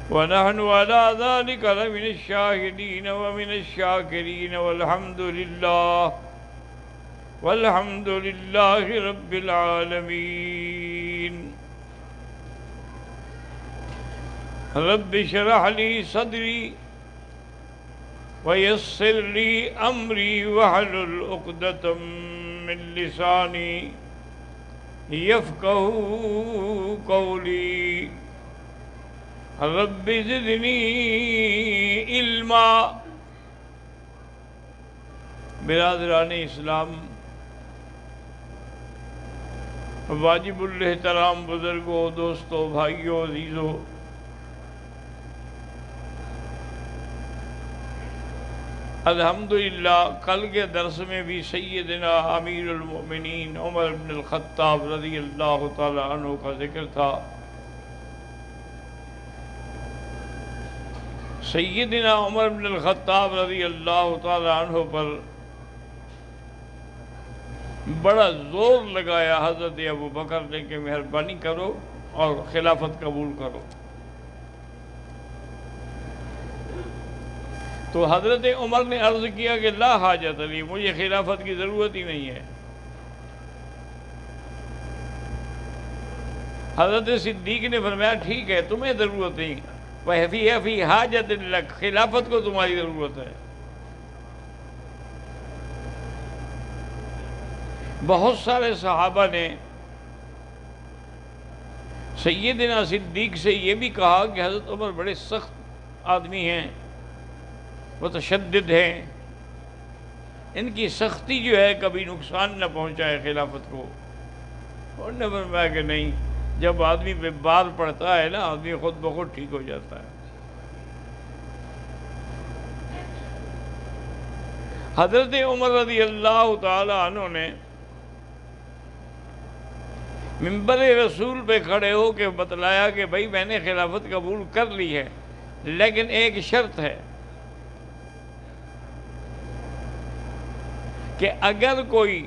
ونحن على ذلك لمن الشاهدين ومن الشاكرين والحمد لله رب العالمين. رب اشرح لي صدري ويسر لي أمري واحلل عقدة من لساني يفقهوا قولي. رب زدني علما. برادران اسلام، واجب الاحترام بزرگوں، دوستوں، بھائیوں، عزیزوں، الحمدللہ کل کے درس میں بھی سیدنا امیر المؤمنین عمر بن الخطاب رضی اللہ تعالی عنہ کا ذکر تھا. سیدنا عمر بن الخطاب رضی اللہ تعالی عنہ پر بڑا زور لگایا حضرت ابو بکر نے کہ مہربانی کرو اور خلافت قبول کرو. تو حضرت عمر نے عرض کیا کہ لا حاجت لی، مجھے خلافت کی ضرورت ہی نہیں ہے. حضرت صدیق نے فرمایا ٹھیک ہے تمہیں ضرورت نہیں، فی حاجت لک، خلافت کو تمہاری ضرورت ہے. بہت سارے صحابہ نے سیدنا صدیق سے یہ بھی کہا کہ حضرت عمر بڑے سخت آدمی ہیں، متشدد ہیں، ان کی سختی جو ہے کبھی نقصان نہ پہنچائے خلافت کو. اور نے فرمایا کہ نہیں، جب آدمی پہ بار پڑتا ہے نا، آدمی خود بخود ٹھیک ہو جاتا ہے. حضرت عمر رضی اللہ تعالی عنہ نے منبر رسول پہ کھڑے ہو کے بتلایا کہ بھائی میں نے خلافت قبول کر لی ہے، لیکن ایک شرط ہے کہ اگر کوئی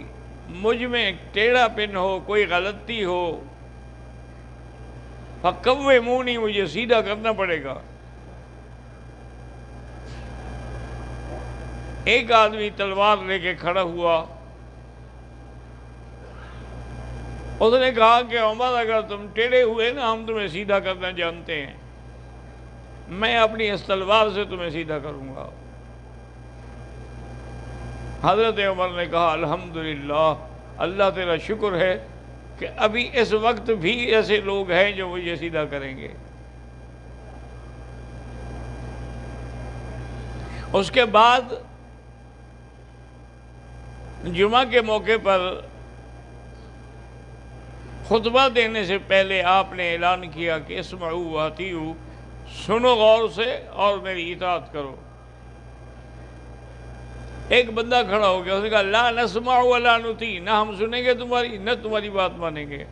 مجھ میں ٹیڑھا پن ہو، کوئی غلطی ہو، فقومونی، مجھے سیدھا کرنا پڑے گا. ایک آدمی تلوار لے کے کھڑا ہوا، اس نے کہا کہ عمر اگر تم ٹیڑھے ہوئے نا، ہم تمہیں سیدھا کرنا جانتے ہیں، میں اپنی اس تلوار سے تمہیں سیدھا کروں گا. حضرت عمر نے کہا الحمدللہ، اللہ تیرا شکر ہے کہ ابھی اس وقت بھی ایسے لوگ ہیں جو مجھے سیدھا کریں گے. اس کے بعد جمعہ کے موقع پر خطبہ دینے سے پہلے آپ نے اعلان کیا کہ اسمعوا واطیعوا، سنو غور سے اور میری اطاعت کرو. ایک بندہ کھڑا ہو گیا، اس نے کہا لا نسمع ولا نطیع، نہ ہم سنیں گے تمہاری، نہ تمہاری بات مانیں گے.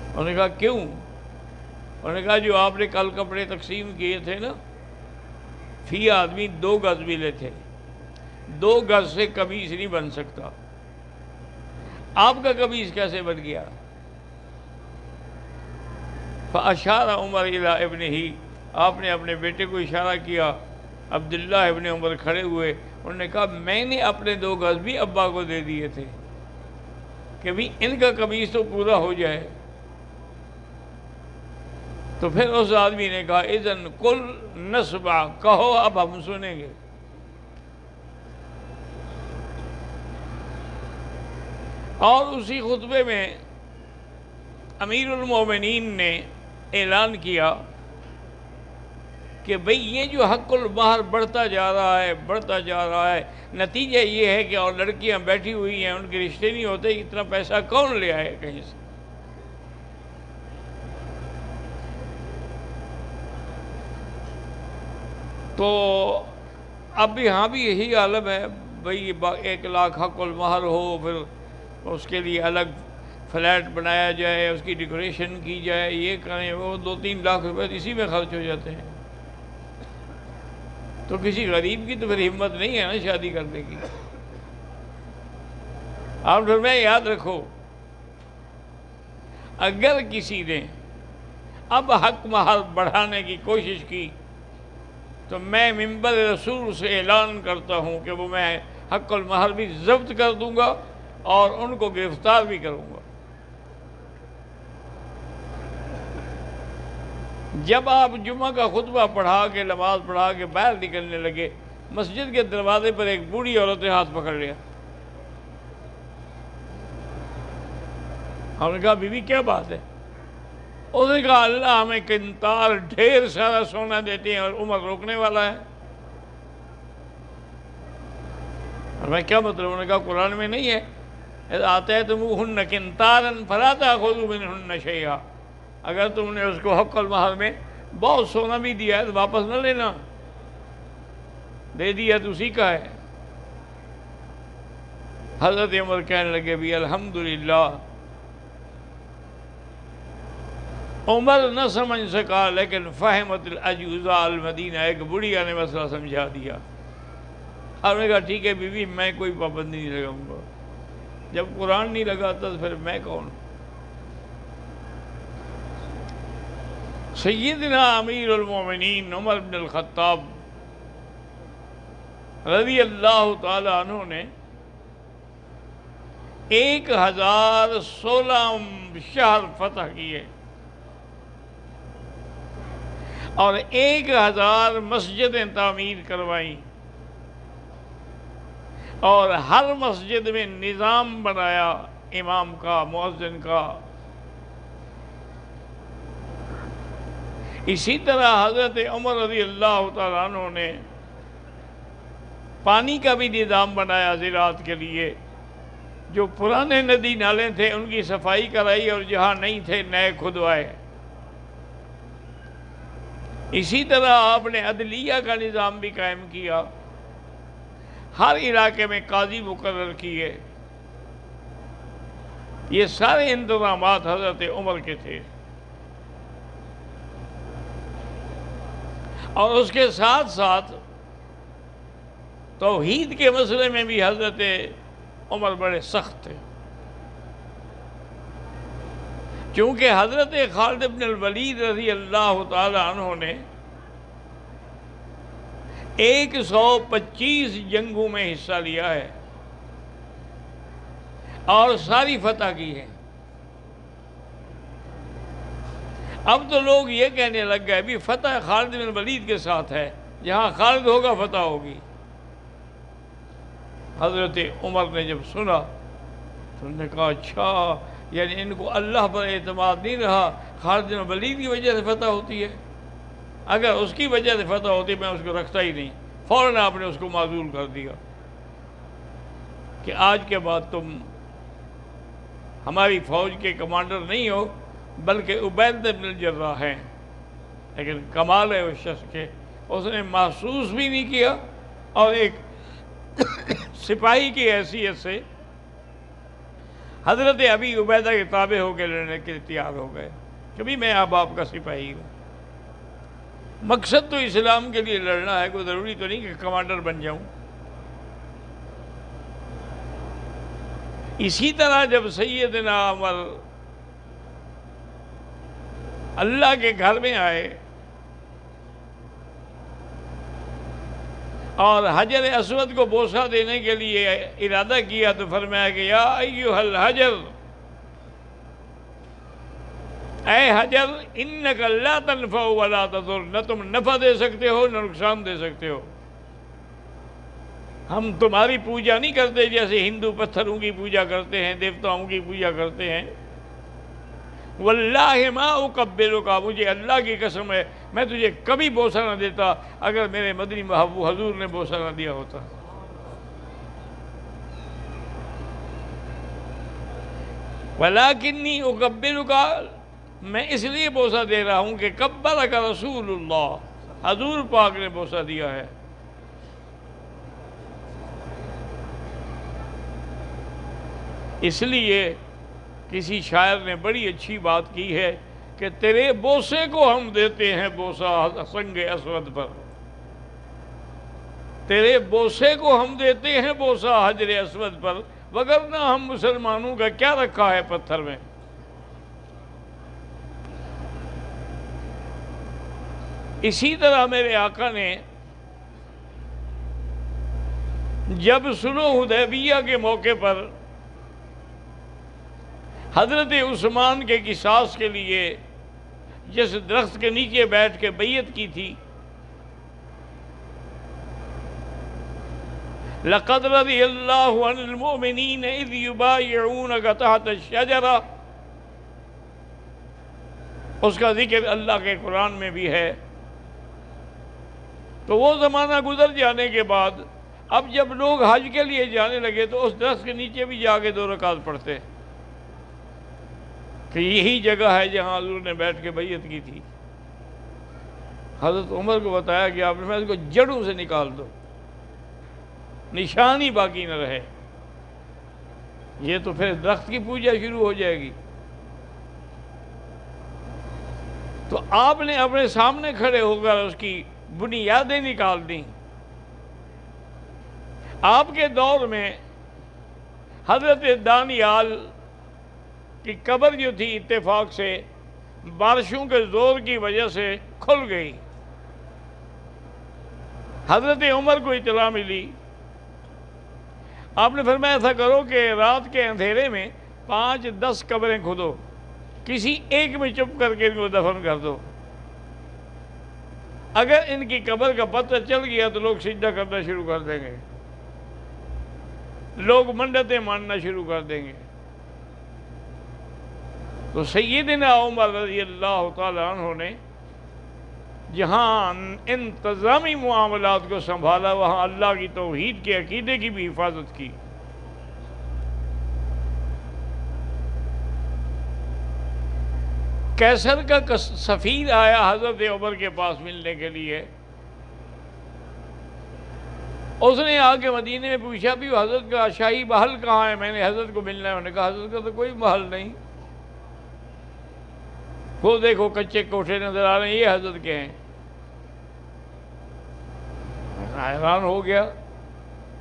انہوں نے کہا کیوں؟ انہوں نے کہا جو آپ نے کل کپڑے تقسیم کیے تھے نا، فی آدمی 2 گز ملے تھے، 2 گز سے قمیص نہیں بن سکتا، آپ کا قمیص کیسے بن گیا؟ فاشار عمر الی ابنہ، آپ نے اپنے بیٹے کو اشارہ کیا. عبداللہ ابن عمر کھڑے ہوئے، انہوں نے کہا میں نے اپنے 2 گز بھی ابا کو دے دیے تھے کہ بھی ان کا قمیص تو پورا ہو جائے. تو پھر اس آدمی نے کہا اذن قل نسمع، کہو اب ہم سنیں گے. اور اسی خطبے میں امیر المومنین نے اعلان کیا کہ بھئی یہ جو حق المہر بڑھتا جا رہا ہے، نتیجہ یہ ہے کہ اور لڑکیاں بیٹھی ہوئی ہیں، ان کے رشتے نہیں ہوتے، اتنا پیسہ کون لے آئے کہیں سے؟ تو اب بھی ہاں بھی یہی عالم ہے، بھئی 1 لاکھ حق المہر ہو، پھر اس کے لیے الگ فلیٹ بنایا جائے، اس کی ڈیکوریشن کی جائے، یہ کریں، وہ 2-3 لاکھ روپے اسی میں خرچ ہو جاتے ہیں. تو کسی غریب کی تو پھر ہمت نہیں ہے نا شادی کرنے کی. آپ فرمائیں یاد رکھو، اگر کسی نے اب حق مہر بڑھانے کی کوشش کی تو میں منبر رسول سے اعلان کرتا ہوں کہ وہ میں حق المہر بھی ضبط کر دوں گا اور ان کو گرفتار بھی کروں گا۔ جب آپ جمعہ کا خطبہ پڑھا کے نماز پڑھا کے باہر نکلنے لگے، مسجد کے دروازے پر ایک بوڑھی عورت نے ہاتھ پکڑ لیا۔ ہم نے کہا بی بی کیا بات ہے؟ اس نے کہا اللہ ہمیں قنطار ڈھیر سارا سونا دیتے ہیں اور عمر روکنے والا ہے۔ اور میں کیا مطلب؟ انہوں نے کہا قرآن میں نہیں ہے آتا ہے تموہن قنطارا فلا تأخذوا منہن شیئا، اگر تم نے اس کو حق المہر میں بہت سونا بھی دیا ہے تو واپس نہ لینا، دے دیا تو اسی کا ہے۔ حضرت عمر کہنے لگے بھی الحمدللہ۔ عمر نہ سمجھ سکا لیکن فہمت العجوزہ المدینہ، ایک بڑھیا نے مسئلہ سمجھا دیا۔ اور نے کہا ٹھیک ہے بی بی میں کوئی پابندی نہیں لگاؤں گا، جب قرآن نہیں لگاتا تو پھر میں کون؟ سیدنا امیر المومنین عمر بن الخطاب رضی اللہ تعالی عنہ نے 1016 شہر فتح کیے اور 1000 مسجدیں تعمیر کروائیں اور ہر مسجد میں نظام بنایا امام کا، مؤذن کا۔ اسی طرح حضرت عمر رضی اللہ تعالیٰ عنہ نے پانی کا بھی نظام بنایا زراعت کے لیے، جو پرانے ندی نالے تھے ان کی صفائی کرائی اور جہاں نہیں تھے نئے کھدوائے۔ اسی طرح آپ نے عدلیہ کا نظام بھی قائم کیا، ہر علاقے میں قاضی مقرر کیے۔ یہ سارے انتظامات حضرت عمر کے تھے۔ اور اس کے ساتھ ساتھ توحید کے مسئلے میں بھی حضرت عمر بڑے سخت تھے، چونکہ حضرت خالد بن الولید رضی اللہ تعالی عنہ نے 125 جنگوں میں حصہ لیا ہے اور ساری فتح کی ہے۔ اب تو لوگ یہ کہنے لگ گئے بھی فتح خالد بن الولید کے ساتھ ہے، جہاں خالد ہوگا فتح ہوگی۔ حضرت عمر نے جب سنا تو انہوں نے کہا اچھا، یعنی ان کو اللہ پر اعتماد نہیں رہا، خالد بن الولید کی وجہ سے فتح ہوتی ہے؟ اگر اس کی وجہ سے فتح ہوتی میں اس کو رکھتا ہی نہیں۔ فوراً آپ نے اس کو معزول کر دیا کہ آج کے بعد تم ہماری فوج کے کمانڈر نہیں ہو بلکہ عبید بن الجراح ہیں۔ لیکن کمال ہے اس شخص کے، اس نے محسوس بھی نہیں کیا اور ایک سپاہی کی حیثیت سے حضرت ابی عبیدہ کے تابع ہو کے لڑنے کے تیار ہو گئے کہ بھی میں اب آپ کا سپاہی ہوں۔ مقصد تو اسلام کے لیے لڑنا ہے، کوئی ضروری تو نہیں کہ کمانڈر بن جاؤں۔ اسی طرح جب سیدنا عمر اللہ کے گھر میں آئے اور حجر اسود کو بوسہ دینے کے لیے ارادہ کیا تو فرمایا کہ یا ایھا الحجر، اے حجر انک لا تنفع ولا تضر، نہ تم نفع دے سکتے ہو نہ نقصان دے سکتے ہو۔ ہم تمہاری پوجا نہیں کرتے جیسے ہندو پتھروں کی پوجا کرتے ہیں، دیوتاؤں کی پوجا کرتے ہیں۔ واللہ ما اقبلک، مجھے اللہ کی قسم ہے میں تجھے کبھی بوسہ نہ دیتا اگر میرے مدنی محبوب حضور نے بوسہ نہ دیا ہوتا۔ ولکنی اقبلک، میں اس لیے بوسہ دے رہا ہوں کہ قبلک رسول اللہ، حضور پاک نے بوسہ دیا ہے۔ اس لیے کسی شاعر نے بڑی اچھی بات کی ہے کہ تیرے بوسے کو ہم دیتے ہیں بوسہ سنگ اسود پر، تیرے بوسے کو ہم دیتے ہیں بوسہ حجر اسود پر، وگرنہ ہم مسلمانوں کا کیا رکھا ہے پتھر میں۔ اسی طرح میرے آقا نے جب صلح حدیبیہ کے موقع پر حضرت عثمان کے قصاص کے لیے جس درخت کے نیچے بیٹھ کے بیعت کی تھی، لَقَدْ رَضِيَ اللَّهُ عَنِ الْمُؤْمِنِينَ إِذْ يُبَايِعُونَكَ تَحْتَ الشَّجَرَةِ، اس کا ذکر اللہ کے قرآن میں بھی ہے۔ تو وہ زمانہ گزر جانے کے بعد اب جب لوگ حج کے لیے جانے لگے تو اس درخت کے نیچے بھی جا کے 2 رکعت پڑھتے کہ یہی جگہ ہے جہاں حضور نے بیٹھ کے بیعت کی تھی۔ حضرت عمر کو بتایا کہ آپ نے اس کو جڑوں سے نکال دو، نشان ہی باقی نہ رہے، یہ تو پھر درخت کی پوجا شروع ہو جائے گی۔ تو آپ نے اپنے سامنے کھڑے ہو کر اس کی بنیادیں نکال دیں۔ آپ کے دور میں حضرت دانیال کی قبر جو تھی اتفاق سے بارشوں کے زور کی وجہ سے کھل گئی۔ حضرت عمر کو اطلاع ملی، آپ نے فرمایا ایسا کرو کہ رات کے اندھیرے میں 5-10 قبریں کھودو، کسی ایک میں چپ کر کے ان کو دفن کر دو، اگر ان کی قبر کا پتہ چل گیا تو لوگ سجدہ کرنا شروع کر دیں گے، لوگ منتیں ماننا شروع کر دیں گے۔ تو سیدنا عمر رضی اللہ تعالیٰ عنہ نے جہاں انتظامی معاملات کو سنبھالا، وہاں اللہ کی توحید کے عقیدے کی بھی حفاظت کی۔ کیسر کا سفیر آیا حضرت عمر کے پاس ملنے کے لیے، اس نے آ کے مدینے میں پوچھا بھی حضرت کا شاہی محل کہاں ہے، میں نے حضرت کو ملنا ہے۔ انہوں نے کہا حضرت کا تو کوئی محل نہیں، وہ دیکھو کچے کوٹھے نظر آ رہے ہیں، یہ حضرت کے ہیں۔ حیران ہو گیا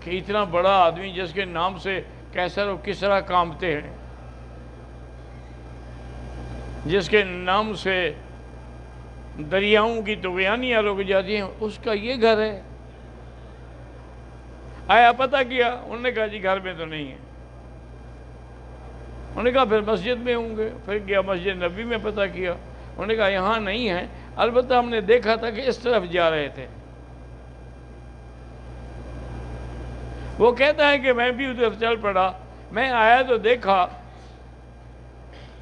کہ اتنا بڑا آدمی جس کے نام سے کیسر و کسریٰ کانپتے ہیں، جس کے نام سے دریاؤں کی طغیانیاں رک جاتی ہیں، اس کا یہ گھر ہے۔ آیا پتہ کیا، انہوں نے کہا جی گھر میں تو نہیں ہے۔ انہوں نے کہا پھر مسجد میں ہوں گے، پھر گیا مسجد نبی میں پتہ کیا، انہوں نے کہا یہاں نہیں ہے، البتہ ہم نے دیکھا تھا کہ اس طرف جا رہے تھے۔ وہ کہتا ہے کہ میں بھی ادھر چل پڑا، میں آیا تو دیکھا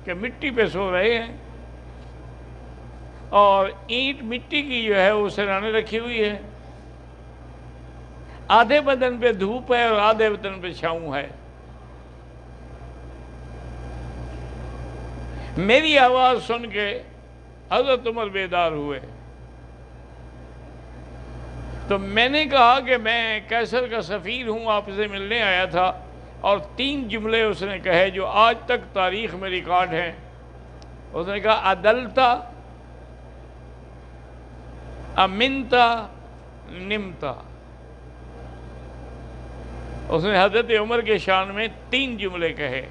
کہ مٹی پہ سو رہے ہیں اور اینٹ مٹی کی جو ہے وہ سرانے رکھی ہوئی ہے، آدھے بدن پہ دھوپ ہے اور آدھے بدن پہ چھاؤں ہے۔ میری آواز سن کے حضرت عمر بیدار ہوئے، تو میں نے کہا کہ میں کیسر کا سفیر ہوں، آپ سے ملنے آیا تھا، اور 3 جملے اس نے کہے جو آج تک تاریخ میں ریکارڈ ہیں۔ اس نے کہا عدلتا، امنتا، نمتا۔ اس نے حضرت عمر کے شان میں 3 جملے کہے۔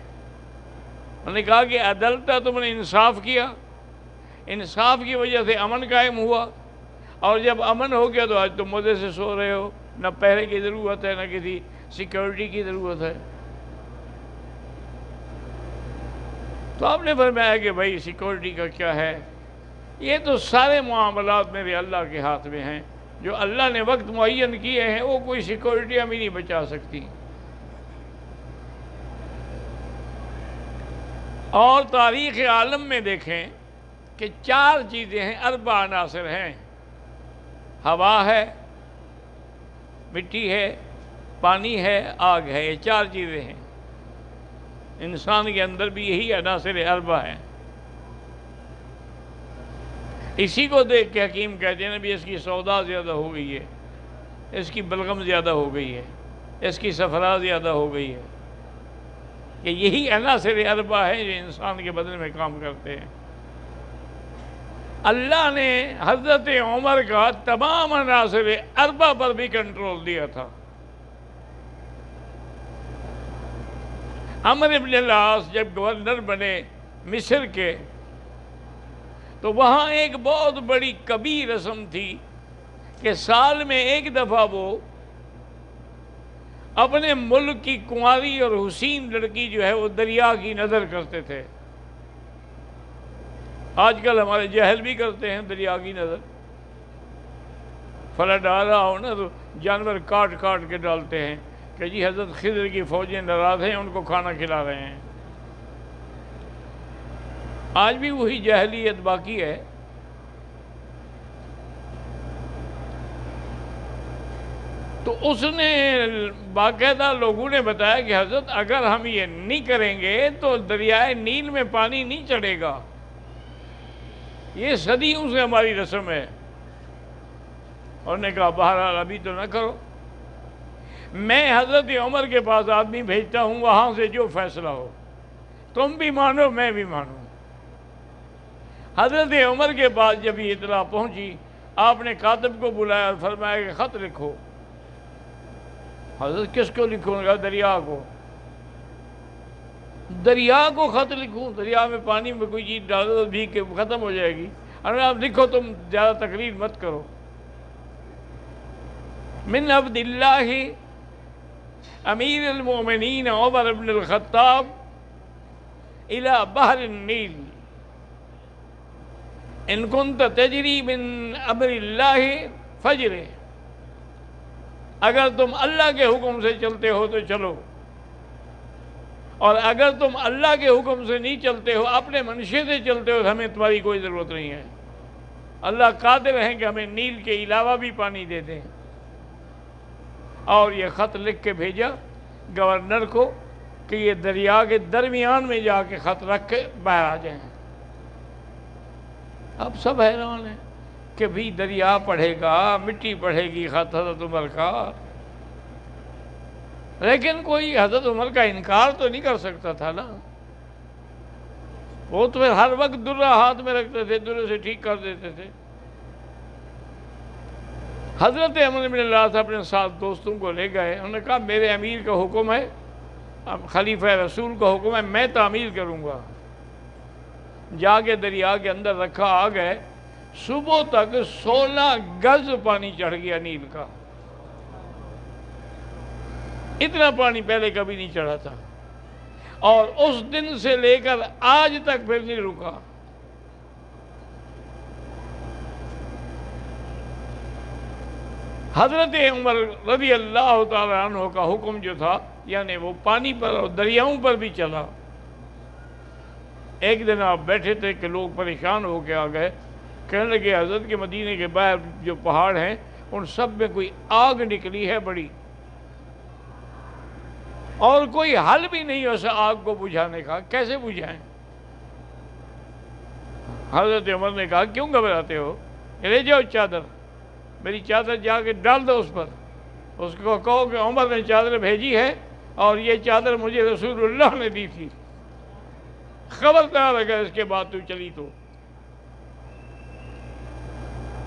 انہوں نے کہا کہ عدلتا، تم نے انصاف کیا، انصاف کی وجہ سے امن قائم ہوا، اور جب امن ہو گیا تو آج تم مزے سے سو رہے ہو، نہ پہرے کی ضرورت ہے، نہ کسی سیکیورٹی کی ضرورت ہے۔ تو آپ نے فرمایا کہ بھائی سیکیورٹی کا کیا ہے، یہ تو سارے معاملات میرے اللہ کے ہاتھ میں ہیں، جو اللہ نے وقت معین کیے ہیں وہ کوئی سیکیورٹی ہمیں نہیں بچا سکتی۔ اور تاریخ عالم میں دیکھیں کہ 4 چیزیں ہیں، 4 عناصر ہیں، ہوا ہے، مٹی ہے، پانی ہے، آگ ہے، یہ 4 چیزیں ہیں۔ انسان کے اندر بھی یہی عناصر 4 ہیں۔ اسی کو دیکھ کے حکیم کہتے ہیں بھی اس کی سودا زیادہ ہو گئی ہے، اس کی بلغم زیادہ ہو گئی ہے، اس کی صفرا زیادہ ہو گئی ہے، کہ یہی عناصر 4 ہیں جو انسان کے بدن میں کام کرتے ہیں۔ اللہ نے حضرت عمر کا تمام عناصر 4 پر بھی کنٹرول دیا تھا۔ عمرو بن العاص جب گورنر بنے مصر کے، تو وہاں ایک بہت بڑی کبھی رسم تھی کہ سال میں ایک دفعہ وہ اپنے ملک کی کنواری اور حسین لڑکی جو ہے وہ دریا کی نظر کرتے تھے۔ آج کل ہمارے جہل بھی کرتے ہیں دریا کی نظر، فلٹ آ رہا ہو نا تو جانور کاٹ کاٹ کے ڈالتے ہیں کہ جی حضرت خضر کی فوجیں ناراض ہیں، ان کو کھانا کھلا رہے ہیں۔ آج بھی وہی جاہلیت باقی ہے۔ تو اس نے باقاعدہ لوگوں نے بتایا کہ حضرت اگر ہم یہ نہیں کریں گے تو دریائے نیل میں پانی نہیں چڑھے گا، یہ صدیوں سے ہماری رسم ہے۔ اور نے کہا بہرحال ابھی تو نہ کرو، میں حضرت عمر کے پاس آدمی بھیجتا ہوں، وہاں سے جو فیصلہ ہو، تم بھی مانو میں بھی مانوں۔ حضرت عمر کے پاس جب یہ اطلاع پہنچی، آپ نے کاتب کو بلایا اور فرمایا کہ خط لکھو۔ حضرت کس کو لکھوں گا؟ دریا کو۔ دریا کو خط لکھوں؟ دریا میں پانی میں کوئی چیز ڈالو تو بھیگ کے ختم ہو جائے گی۔ اگر آپ لکھو، تم زیادہ تقریر مت کرو۔ من عبد اللہ امیر المومنین عمر بن الخطاب الى بحر النیل ان کنت تجری من امر اللہ فجرے، اگر تم اللہ کے حکم سے چلتے ہو تو چلو، اور اگر تم اللہ کے حکم سے نہیں چلتے ہو، اپنے منشے سے چلتے ہو، تو ہمیں تمہاری کوئی ضرورت نہیں ہے۔ اللہ قادر ہیں کہ ہمیں نیل کے علاوہ بھی پانی دے دیں۔ اور یہ خط لکھ کے بھیجا گورنر کو کہ یہ دریا کے درمیان میں جا کے خط رکھ کے باہر آ جائیں۔ اب سب حیران ہیں کہ بھی دریا پڑھے گا، مٹی پڑھے گی خط حضرت عمر کا، لیکن کوئی حضرت عمر کا انکار تو نہیں کر سکتا تھا نا۔ وہ تو ہر وقت درہ ہاتھ میں رکھتے تھے، درے سے ٹھیک کر دیتے تھے۔ حضرت عمر بن العاص اپنے ساتھ دوستوں کو لے گئے، انہوں نے کہا میرے امیر کا حکم ہے، اب خلیفہ رسول کا حکم ہے، میں تعمیل کروں گا۔ جا کے دریا کے اندر رکھا، آ گئے، صبح تک 16 گز پانی چڑھ گیا نیل کا۔ اتنا پانی پہلے کبھی نہیں چڑھا تھا، اور اس دن سے لے کر آج تک پھر نہیں رکا۔ حضرت عمر رضی اللہ تعالیٰ عنہ کا حکم جو تھا، یعنی وہ پانی پر اور دریاؤں پر بھی چلا۔ ایک دن آپ بیٹھے تھے کہ لوگ پریشان ہو کے آ گئے، کہنے لگے حضرت کے مدینے کے باہر جو پہاڑ ہیں ان سب میں کوئی آگ نکلی ہے بڑی، اور کوئی حل بھی نہیں اس آگ کو بجھانے کا، کیسے بجھائیں؟ حضرت عمر نے کہا کیوں گھبراتے ہو، لے جاؤ چادر، میری چادر جا کے ڈال دو اس پر، اس کو کہو کہ عمر نے چادر بھیجی ہے اور یہ چادر مجھے رسول اللہ نے دی تھی، خبردار اگر اس کے بعد تو چلی تو۔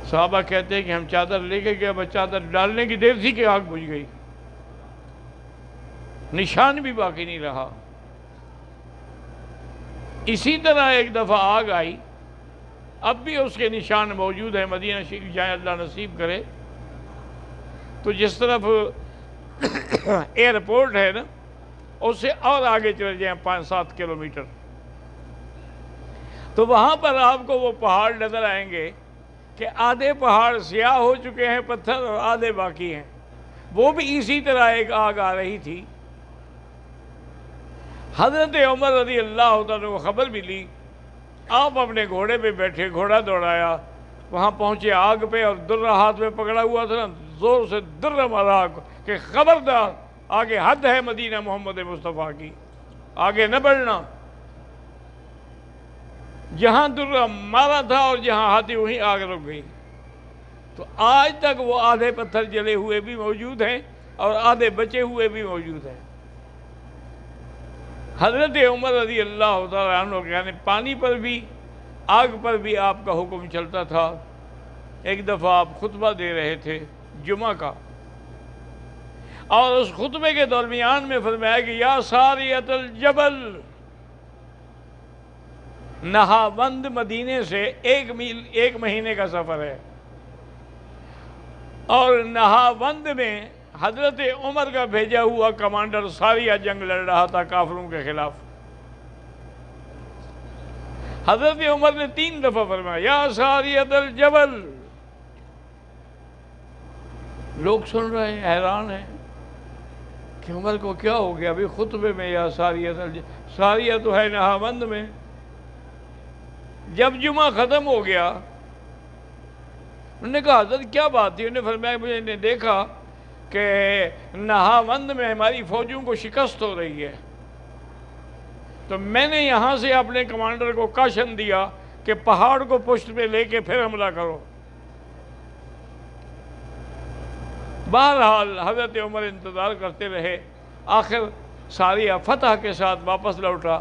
صحابہ کہتے ہیں کہ ہم چادر لے کے گئے، بس چادر ڈالنے کی دیر تھی کہ آگ بجھ گئی، نشان بھی باقی نہیں رہا۔ اسی طرح ایک دفعہ آگ آئی، اب بھی اس کے نشان موجود ہیں، مدینہ شریف جائیں اللہ نصیب کرے تو جس طرف ایئرپورٹ ہے نا، اس سے اور آگے چلے جائیں 5-7 کلومیٹر، تو وہاں پر آپ کو وہ پہاڑ نظر آئیں گے کہ آدھے پہاڑ سیاہ ہو چکے ہیں پتھر، اور آدھے باقی ہیں۔ وہ بھی اسی طرح ایک آگ آ رہی تھی۔ حضرت عمر رضی اللہ تعالیٰ کو خبر ملی، آپ اپنے گھوڑے پہ بیٹھے، گھوڑا دوڑایا، وہاں پہنچے آگ پہ، اور درہ ہاتھ میں پکڑا ہوا تھا نا، زور سے درہ مارا آگ کہ خبردار آگے حد ہے مدینہ محمد مصطفیٰ کی، آگے نہ بڑھنا۔ جہاں درہ مارا تھا اور جہاں ہاتھی وہیں آگ رک گئی۔ تو آج تک وہ آدھے پتھر جلے ہوئے بھی موجود ہیں اور آدھے بچے ہوئے بھی موجود ہیں۔ حضرت عمر رضی اللہ تعالیٰ عنہ یعنی پانی پر بھی آگ پر بھی آپ کا حکم چلتا تھا۔ ایک دفعہ آپ خطبہ دے رہے تھے جمعہ کا، اور اس خطبے کے درمیان میں فرمایا کہ یا ساریۃ الجبل، نہاوند مدینے سے 1 میل 1 مہینے کا سفر ہے، اور نہاوند میں حضرت عمر کا بھیجا ہوا کمانڈر ساریہ جنگ لڑ رہا تھا کافروں کے خلاف۔ حضرت عمر نے 3 دفعہ فرمایا یا ساریۃ الجبل۔ لوگ سن رہے ہیں، حیران ہیں کہ عمر کو کیا ہو گیا، ابھی خطبے میں یا ساریۃ الجبل، ساریہ تو ہے نہاوند میں۔ جب جمعہ ختم ہو گیا، انہوں نے کہا حضرت کیا بات تھی؟ انہوں نے فرمایا مجھے نے دیکھا کہ نہاوند میں ہماری فوجوں کو شکست ہو رہی ہے، تو میں نے یہاں سے اپنے کمانڈر کو کاشن دیا کہ پہاڑ کو پشت پہ لے کے پھر حملہ کرو۔ بہرحال حضرت عمر انتظار کرتے رہے، آخر ساریہ فتح کے ساتھ واپس لوٹا۔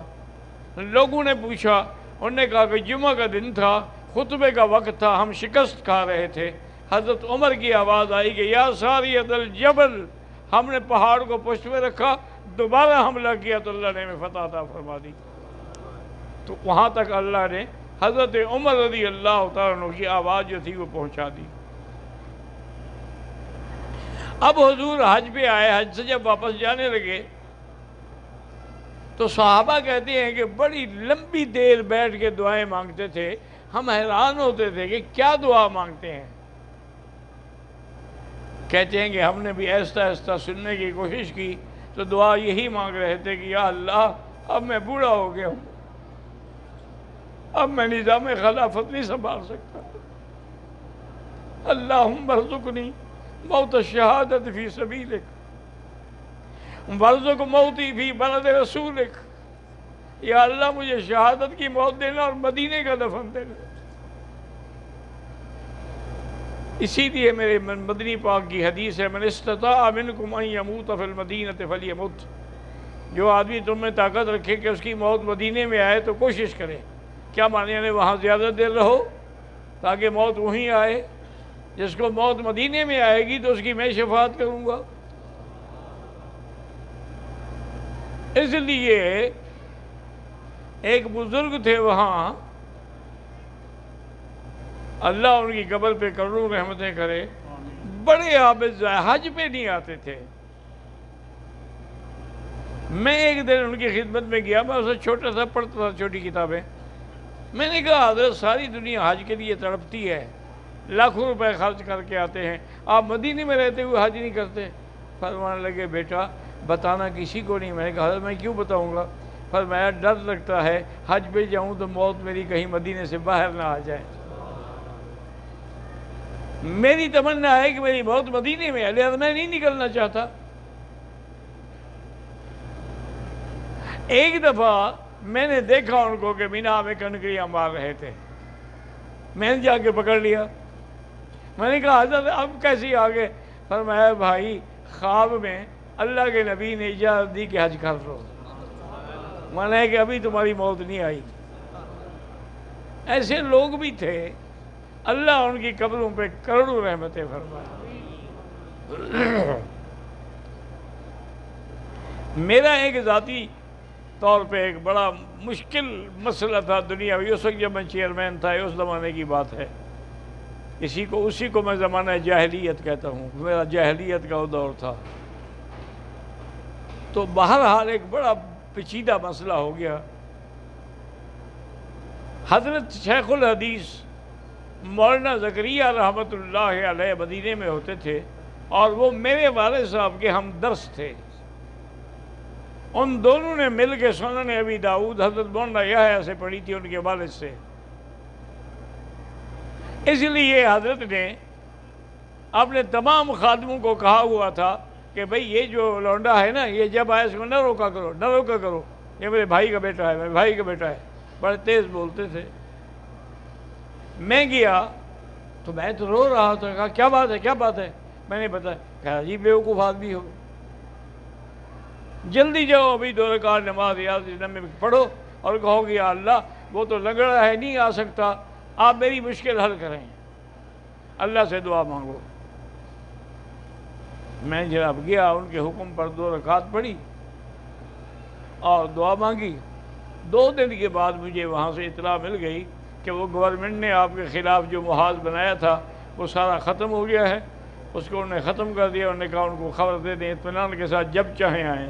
لوگوں نے پوچھا، انہوں نے کہا کہ جمعہ کا دن تھا، خطبے کا وقت تھا، ہم شکست کھا رہے تھے، حضرت عمر کی آواز آئی کہ یا ساریۃ الجبل، ہم نے پہاڑ کو پشت میں رکھا، دوبارہ حملہ کیا تو اللہ نے ہمیں فتح عطا فرما دی۔ تو وہاں تک اللہ نے حضرت عمر رضی اللہ تعالیٰ عنہ کی آواز جو تھی وہ پہنچا دی۔ اب حضور حج پہ آئے، حج سے جب واپس جانے لگے تو صحابہ کہتے ہیں کہ بڑی لمبی دیر بیٹھ کے دعائیں مانگتے تھے، ہم حیران ہوتے تھے کہ کیا دعا مانگتے ہیں۔ کہتے ہیں کہ ہم نے بھی آہستہ آہستہ سننے کی کوشش کی تو دعا یہی مانگ رہے تھے کہ یا اللہ اب میں بوڑھا ہو گیا ہوں، اب میں نظام خلافت نہیں سنبھال سکتا، اللہم ارزقنی موت الشہادت فی سبیلک وارزق موتی فی بلد رسولک، یا اللہ مجھے شہادت کی موت دینا اور مدینے کا دفن دینا۔ اسی لیے میرے مدنی پاک کی حدیث ہے من استطاع منکم ان یموت فی المدینۃ فلیمت، جو آدمی تم میں طاقت رکھے کہ اس کی موت مدینے میں آئے تو کوشش کرے۔ کیا معنی یعنی وہاں زیادہ دیر رہو تاکہ موت وہیں آئے؟ جس کو موت مدینے میں آئے گی تو اس کی میں شفاعت کروں گا۔ اس لیے ایک بزرگ تھے وہاں، اللہ ان کی قبر پہ کروڑوں رحمتیں کرے، بڑے عابد، حج پہ نہیں آتے تھے۔ میں ایک دن ان کی خدمت میں گیا، میں اسے چھوٹا سا پڑھتا تھا چھوٹی کتابیں، میں نے کہا حضرت ساری دنیا حج کے لیے تڑپتی ہے، لاکھوں روپے خرچ کر کے آتے ہیں، آپ مدینے میں رہتے ہوئے حج نہیں کرتے؟ فرمانے لگے بیٹا بتانا کسی کو نہیں۔ میں نے کہا حضرت میں کیوں بتاؤں گا؟ فرمایا ڈر لگتا ہے حج پہ جاؤں تو موت میری کہیں مدینے سے باہر نہ آ جائے، میری تمنا ہے کہ میری موت مدینے میں ہے، لہذا میں نہیں نکلنا چاہتا۔ ایک دفعہ میں نے دیکھا ان کو کہ مینا میں کنکریاں مار رہے تھے، میں نے جا کے پکڑ لیا، میں نے کہا حضرت اب کیسی آگے؟ فرمایا بھائی خواب میں اللہ کے نبی نے اجازت دی کہ حج کر لو، مانا ہے کہ ابھی تمہاری موت نہیں آئی۔ ایسے لوگ بھی تھے، اللہ ان کی قبروں پہ کروڑوں رحمتیں فرمائے۔ میرا ایک ذاتی طور پہ ایک بڑا مشکل مسئلہ تھا دنیاوی، اس وقت جب میں چیئرمین تھا، اس زمانے کی بات ہے، اسی کو میں زمانہ جاہلیت کہتا ہوں، میرا جاہلیت کا وہ دور تھا۔ تو بہرحال ایک بڑا پیچیدہ مسئلہ ہو گیا۔ حضرت شیخ الحدیث مولانا زکریا رحمۃ اللہ علیہ مدینے میں ہوتے تھے، اور وہ میرے والد صاحب کے ہمدرس تھے۔ ان دونوں نے مل کے سنن ابی داؤد حضرت مولانا یحییٰ سے پڑھی تھی ان کے والد سے۔ اس لیے حضرت نے اپنے تمام خادموں کو کہا ہوا تھا کہ بھئی یہ جو لونڈا ہے نا، یہ جب آئے اس کو نہ روکا کرو، یہ میرے بھائی کا بیٹا ہے، بڑے تیز بولتے تھے۔ میں گیا تو میں تو رو رہا تھا، کہا کیا بات ہے؟ میں نے بتایا، کہا جی بیوقوف آدمی ہو، جلدی جاؤ ابھی 2 رکعت نماز میں پڑھو اور کہو کہ یا اللہ وہ تو لنگڑا ہے نہیں آ سکتا، آپ میری مشکل حل کریں، اللہ سے دعا مانگو۔ میں جناب گیا، ان کے حکم پر 2 رکعت پڑھی اور دعا مانگی، 2 دن کے بعد مجھے وہاں سے اطلاع مل گئی کہ وہ گورنمنٹ نے آپ کے خلاف جو محاذ بنایا تھا وہ سارا ختم ہو گیا ہے، اس کو انہوں نے ختم کر دیا، انہوں نے کہا ان کو خبر دے دیں اطمینان کے ساتھ جب چاہیں آئیں۔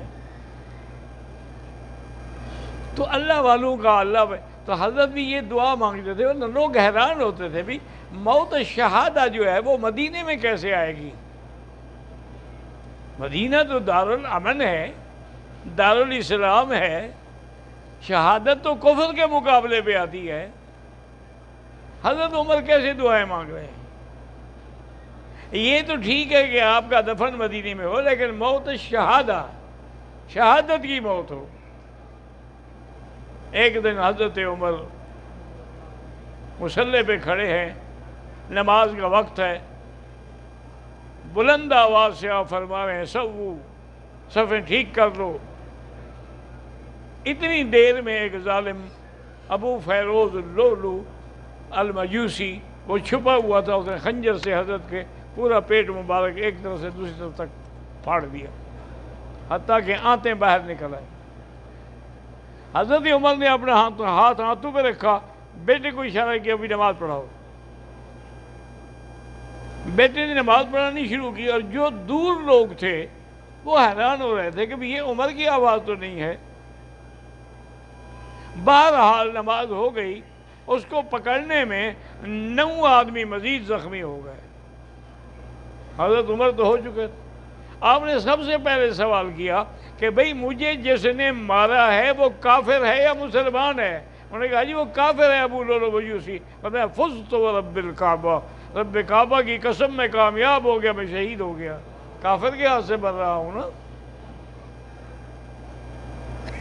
تو اللہ والوں کا اللہ، تو حضرت بھی یہ دعا مانگتے تھے، ورنہ لوگ حیران ہوتے تھے بھی موت شہادہ جو ہے وہ مدینے میں کیسے آئے گی؟ مدینہ تو دارالامن ہے، دارالاسلام ہے، شہادت تو کفر کے مقابلے پہ آتی ہے۔ حضرت عمر کیسے دعائیں مانگ رہے ہیں؟ یہ تو ٹھیک ہے کہ آپ کا دفن مدینے میں ہو، لیکن موت شہادہ، شہادت کی موت ہو۔ ایک دن حضرت عمر مصلی پہ کھڑے ہیں، نماز کا وقت ہے، بلند آواز سے آپ فرما رہے ہیں سوو، صفیں ٹھیک کر لو۔ اتنی دیر میں ایک ظالم ابو فیروز اللؤلؤ المجوسی، وہ چھپا ہوا تھا، اس نے خنجر سے حضرت کے پورا پیٹ مبارک ایک طرف سے دوسری طرف تک پھاڑ دیا، حتیٰ کہ آنتیں باہر نکل آئیں۔ حضرت عمر نے اپنا ہاتھ آنتوں پہ رکھا، بیٹے کو اشارہ کیا بھی نماز پڑھاؤ۔ بیٹے نے نماز پڑھانی شروع کی، اور جو دور لوگ تھے وہ حیران ہو رہے تھے کہ یہ عمر کی آواز تو نہیں ہے۔ بہرحال نماز ہو گئی، اس کو پکڑنے میں 9 آدمی مزید زخمی ہو گئے۔ حضرت عمر تو ہو چکے تھے۔ آپ نے سب سے پہلے سوال کیا کہ بھئی مجھے جس نے مارا ہے وہ کافر ہے یا مسلمان ہے؟ انہوں نے کہا جی وہ کافر ہے ابو لؤلؤ مجوسی۔ فرمایا فزت ورب الکعبہ، رب کعبہ کی قسم میں کامیاب ہو گیا، میں شہید ہو گیا، کافر کے ہاتھ سے مر رہا ہوں نا۔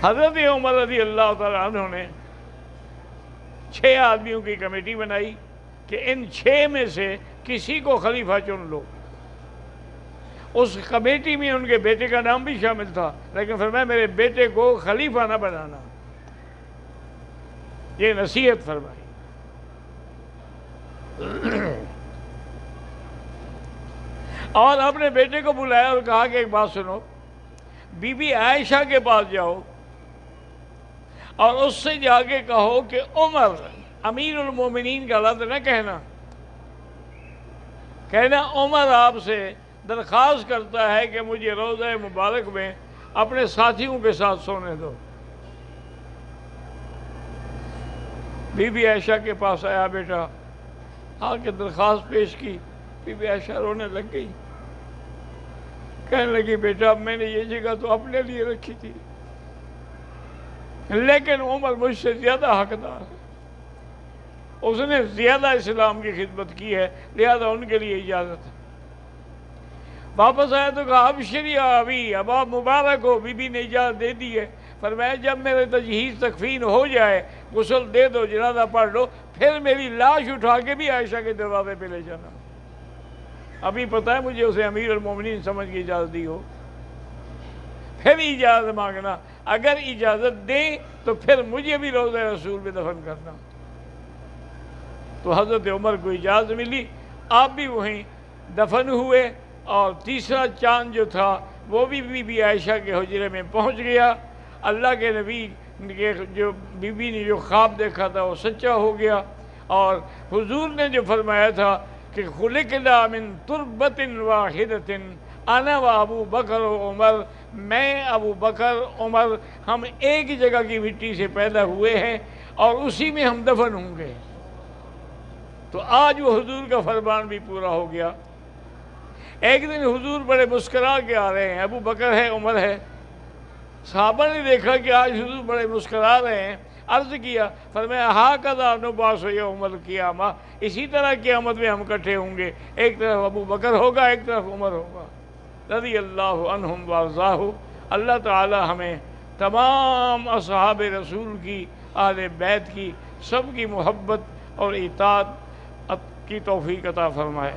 حضرت عمر رضی اللہ تعالیٰ عنہ نے 6 آدمیوں کی کمیٹی بنائی کہ ان 6 میں سے کسی کو خلیفہ چن لو۔ اس کمیٹی میں ان کے بیٹے کا نام بھی شامل تھا، لیکن فرمایا میرے بیٹے کو خلیفہ نہ بنانا، یہ نصیحت فرمائی۔ اور اپنے بیٹے کو بلایا اور کہا کہ ایک بات سنو، بی بی عائشہ کے پاس جاؤ اور اس سے جا کے کہو کہ عمر امیر المومنین کا لفظ نہ کہنا عمر آپ سے درخواست کرتا ہے کہ مجھے روضہ مبارک میں اپنے ساتھیوں کے ساتھ سونے دو۔ بی بی عائشہ کے پاس آیا بیٹا، آ کے درخواست پیش کی، بی بی عائشہ رونے لگ گئی، کہنے لگی بیٹا میں نے یہ جگہ تو اپنے لیے رکھی تھی، لیکن عمر مجھ سے زیادہ حقدار ہے، اس نے زیادہ اسلام کی خدمت کی ہے، لہذا ان کے لیے اجازت ہے۔ واپس آیا تو کہا ابشری یا ابی، اب آپ مبارک ہو، بی بی نے اجازت دے دی ہے۔ فرمایا جب میرے تجہیز تکفین ہو جائے، غسل دے دو، جنازہ پڑھ لو، پھر میری لاش اٹھا کے بھی عائشہ کے دروازے پہ لے جانا۔ ابھی پتہ ہے مجھے اسے امیر المومنین سمجھ کے اجازت دی ہو، پھر اجازت مانگنا، اگر اجازت دیں تو پھر مجھے بھی روضہ رسول میں دفن کرنا۔ تو حضرت عمر کو اجازت ملی، آپ بھی وہیں دفن ہوئے، اور تیسرا چاند جو تھا وہ بھی بی بی عائشہ کے حجرے میں پہنچ گیا۔ اللہ کے نبی کے جو بی بی نے جو خواب دیکھا تھا وہ سچا ہو گیا، اور حضور نے جو فرمایا تھا کہ خلقنا من تربۃ واحدۃ انا و ابو بکر و عمر، میں ابو بکر عمر ہم ایک جگہ کی مٹی سے پیدا ہوئے ہیں اور اسی میں ہم دفن ہوں گے۔ تو آج وہ حضور کا فرمان بھی پورا ہو گیا۔ ایک دن حضور بڑے مسکرا کے آ رہے ہیں، ابو بکر ہے عمر ہے، صحابہ نے دیکھا کہ آج حضور بڑے مسکرا رہے ہیں، عرض کیا، فرمایا ہاکذا نبعث یوم القیامہ، اسی طرح قیامت میں ہم اکٹھے ہوں گے، ایک طرف ابو بکر ہوگا ایک طرف عمر ہوگا، رضی اللہ عنہم وارضاہ۔ اللہ تعالی ہمیں تمام اصحاب رسول کی، اہل بیت کی، سب کی محبت اور اطاعت کی توفیق عطا فرمائے۔